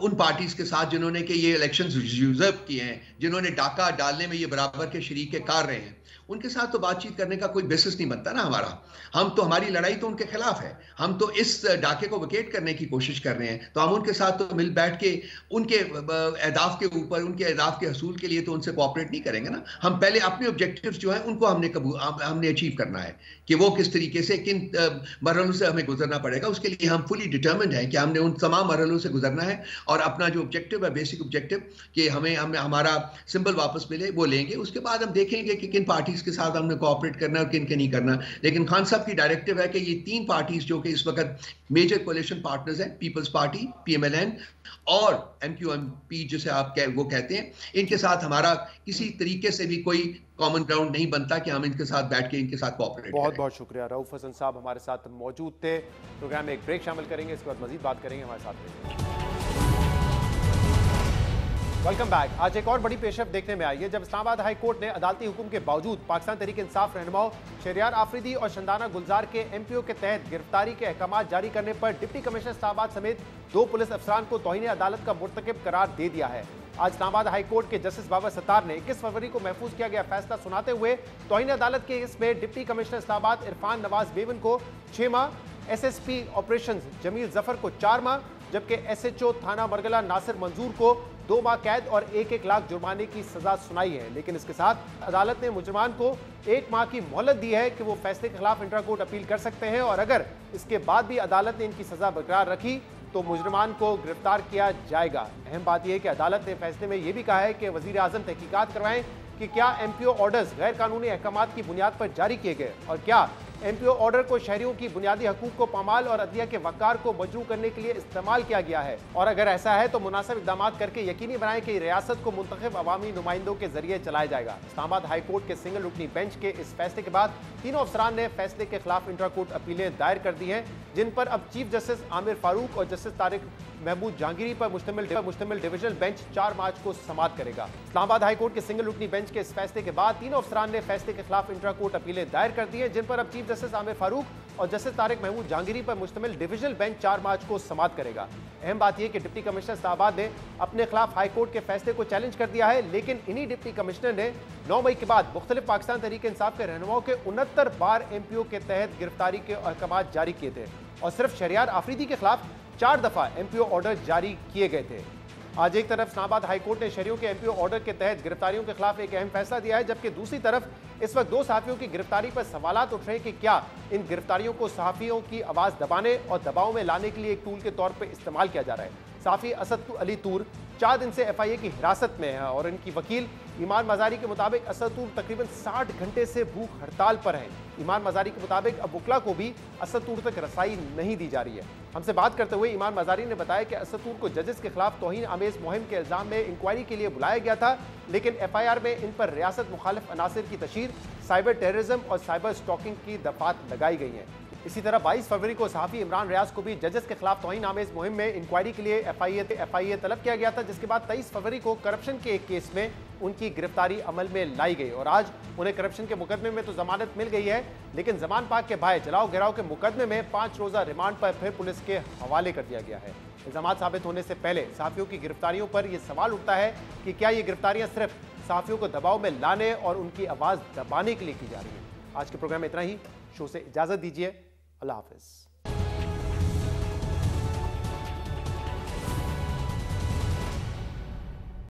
उन पार्टीज के साथ जिन्होंने कि ये इलेक्शंस रिजर्व किए हैं, जिन्होंने डाका डालने में ये बराबर के शरीक कार रहे हैं। उनके साथ तो बातचीत करने का कोई बेसिस नहीं बनता ना हमारा। हमारी लड़ाई तो उनके खिलाफ है। हम तो इस डाके को विकेट करने की कोशिश कर रहे हैं। तो हम उनके साथ तो मिल बैठ के उनके अहदाफ के ऊपर, उनके अहदाफ के हसूल के लिए तो उनसे कोऑपरेट नहीं करेंगे ना। हम पहले अपने ऑब्जेक्टिव्स जो है उनको हमने अचीव करना है कि वो किस तरीके से, किन मरहलों से हमें गुजरना पड़ेगा। उसके लिए हम फुली डिटर्मिन्ड है कि हमने उन तमाम मरहलों से गुजरना है, और अपना जो ऑब्जेक्टिव है, बेसिक ऑब्जेक्टिव कि हमें हमारा सिंबल वापस मिले, वो लेंगे। उसके बाद हम देखेंगे कि किन पार्टीज के साथ हमने कोऑपरेट करना है और किन के नहीं करना। लेकिन खान साहब की डायरेक्टिव है कि ये 3 पार्टीज जो कि इस वक्त मेजर कोalition पार्टनर्स हैं, पीपल्स पार्टी, PMLN और MQMP जिसे आप वो कहते हैं, इनके साथ हमारा किसी तरीके से भी कोई कॉमन ग्राउंड नहीं बनता कि हम इनके साथ बैठ के इनके साथ कोऑपरेट करें। बहुत बहुत शुक्रिया। रऊफ हसन साहब हमारे साथ मौजूद थे। प्रोग्राम में एक ब्रेक शामिल करेंगे, इसके बाद मजीद बात करेंगे। हमारे साथ वेलकम बैक। आज एक और बड़ी पेशरफ देखने में आई है जब इस्लामाबाद हाई कोर्ट ने अदालती हुक्म के बावजूद पाकिस्तान तहरीक इंसाफ रहनुमाओं शहरियार आफरीदी और शंदाना गुलजार के MPO के तहत गिरफ्तारी के अहकाम जारी करने पर डिप्टी कमिश्नर इस्लामाबाद समेत 2 पुलिस अफसरान को तौहीन अदालत का मुर्तकिब करार दे दिया है। आज इस्लामाबाद हाई कोर्ट के जस्टिस बाबर सत्तार ने 21 फरवरी को महफूज किया गया फैसला सुनाते हुए तौहीन अदालत के इसमें deputy commissioner Islamabad Irfan Nawaz Bevan को 6 माह, SSP ऑपरेशन जमील जफर को 4 माह, जबकि SHO थाना मरगला नासिर मंजूर को 2 माह कैद और 1-1 लाख जुर्माने की सजा सुनाई है। लेकिन इसके साथ अदालत ने मुजरिमान को 1 माह की मोहलत दी है कि वो फैसले के खिलाफ इंट्रा कोर्ट अपील कर सकते हैं, और अगर इसके बाद भी अदालत ने इनकी सजा बरकरार रखी तो मुजरिमान को गिरफ्तार किया जाएगा। अहम बात यह है कि अदालत ने फैसले में यह भी कहा है कि वजीर आजम तहकीकात करवाएं कि क्या MPO ऑर्डर्स गैर कानूनी अहकामात की बुनियाद पर जारी किए गए, और क्या MPO ऑर्डर को शहरियों की बुनियादी हकूक को पामाल और अदलिया के वकार को मजरू करने के लिए इस्तेमाल किया गया है, और अगर ऐसा है तो मुनासिब इक़दाम करके यकीनी बनाएं कि रियासत को मुंतखब अवामी नुमाइंदों के जरिए चलाया जाएगा। इस्लामाबाद हाई कोर्ट के सिंगल रुकनी बेंच के इस फैसले के बाद तीनों अफसरान ने फैसले के खिलाफ इंट्रा कोर्ट अपीलें दायर कर दी हैं, जिन पर अब चीफ जस्टिस आमिर फारूक और जस्टिस तारिक महमूद जहांगीरी पर मुश्तमिल डिविजनल बेंच 4 मार्च को समाअत करेगा। इस्लामाबाद हाई कोर्ट के सिंगल रुकनी बेंच के इस फैसले के बाद तीनों अफसरान ने फैसले के खिलाफ इंट्रा कोर्ट अपीलें दायर कर दी हैं, जिन पर अब चीफ जस्टिस आमिर फारूक और जस्टिस तारिक महमूद जहांगीरी पर मुश्तमिल डिविजनल बेंच 4 मार्च को समाअत करेगा। अहम बात यह कि डिप्टी कमिश्नर इस्लामाबाद ने अपने खिलाफ हाई कोर्ट के फैसले को चैलेंज कर दिया है, लेकिन इन्हीं डिप्टी कमिश्नर ने 9 मई के बाद मुख्तलिफ पाकिस्तान तहरीक इंसाफ के रहनुमाओं के 69 बार MPO के तहत गिरफ्तारी के अहकाम जारी किए थे, और सिर्फ शहरियार आफरीदी के खिलाफ 4 दफा MPO ऑर्डर जारी किए गए थे। आज एक तरफ इस्लामाबाद हाई कोर्ट ने शहरियों के MPO ऑर्डर के तहत गिरफ्तारियों के खिलाफ एक अहम फैसला दिया है, जबकि दूसरी तरफ इस वक्त 2 सहाफियों की गिरफ्तारी पर सवालात उठ रहे हैं कि क्या इन गिरफ्तारियों को सहाफियों की आवाज दबाने और दबाव में लाने के लिए एक टूल के तौर पर इस्तेमाल किया जा रहा है। सहाफी असद अली तूर 4 दिन से FIA की हिरासत में है, और इनकी वकील ईमान मजारी के मुताबिक असद तूर तकरीबन 60 घंटे से भूख हड़ताल पर हैं। ईमान मजारी के मुताबिक अब वकला को भी असद तूर तक रसाई नहीं दी जा रही है। हमसे बात करते हुए ईमान मजारी ने बताया कि असद तूर को जजेस के खिलाफ तौहीन आमेज मुहिम के इल्जाम में इंक्वायरी के लिए बुलाया गया था, लेकिन FIR में इन पर रियासत मुखालिफ अनासिर की तशहीर, साइबर टेररिज्म और साइबर स्टॉकिंग की दफात लगाई गई हैं। इसी तरह 22 फरवरी को सहाफी इमरान रियाज को भी जजेस के खिलाफ तौहीन आमेज मुहिम में इंक्वायरी के लिए FIA तलब किया गया था, जिसके बाद 23 फरवरी को करप्शन के एक केस में उनकी गिरफ्तारी अमल में लाई गई, और आज उन्हें करप्शन के मुकदमे में तो जमानत मिल गई है, लेकिन जमान पाक के भाई जलाओ गिराव के मुकदमे में 5 रोजा रिमांड पर फिर पुलिस के हवाले कर दिया गया है। इल्जाम साबित होने से पहले सहाफियों की गिरफ्तारियों पर यह सवाल उठता है कि क्या ये गिरफ्तारियां सिर्फ सहाफियों को दबाव में लाने और उनकी आवाज दबाने के लिए की जा रही है। आज के प्रोग्राम में इतना ही। शो से इजाजत दीजिए। अल्लाह हाफिज।